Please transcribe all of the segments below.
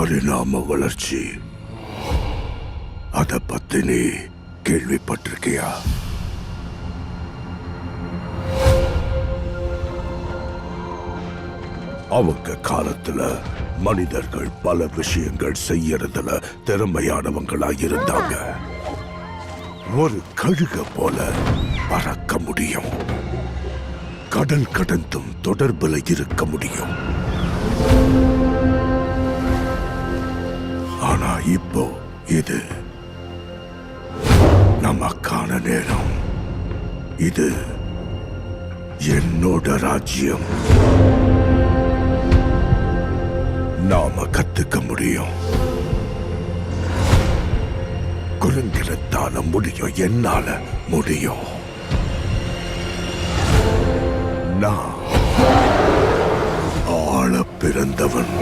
பரிணாம வளர்ச்சி அத பத்தி நீ கேள்விப்பட்டிருக்கியா? அவங்க காலத்துல மனிதர்கள் பல விஷயங்கள் செய்யறதுல திறமையானவங்களா இருந்தாங்க. ஒரு கழுக போல பறக்க முடியும், கடல் கடந்தும் தொடர்புல இருக்க முடியும். ஆனா இப்போ இது நமக்கான நேரம். இது என்னோட ராஜ்யம். நாம கத்துக்க முடியும். குறுங்கிலத்தால முடியும், என்னால முடியும். நான் ஆள பிறந்தவன்.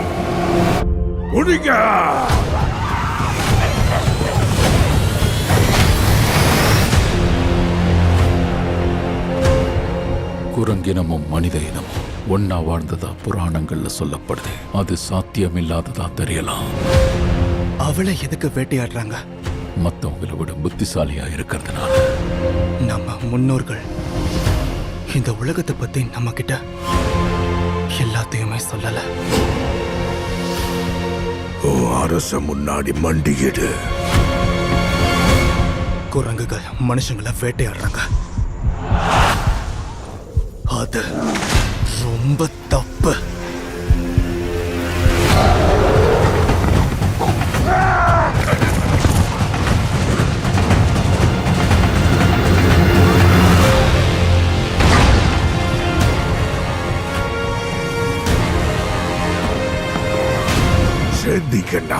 முடிங்க! குரங்கினமும் மனித இனமும் ஒன்னா வாழ்ந்ததா புராணங்கள்ல சொல்லப்படுது. அது சாத்தியமில்லாததா தெரியலாம். அவளை எதுக்கு வேட்டையாடுறாங்க? மத்தவங்களை விட புத்திசாலியா இருக்கிறதுனால. நம்ம முன்னோர்கள் இந்த உலகத்தை பத்தி நம்ம கிட்ட எல்லாத்தையுமே சொல்லல. ஓ அரச முன்னாடி மண்டியிடு. குரங்குகள் மனுஷங்களை வேட்டையாடுறாங்க. அது ரொம்ப தப்பு. சேர்ந்தீங்கன்னா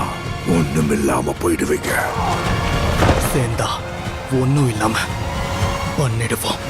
ஒண்ணும் இல்லாம போயிடுவீங்க. சேர்ந்தா ஒன்னும் இல்லாம பண்ணிடுவோம்.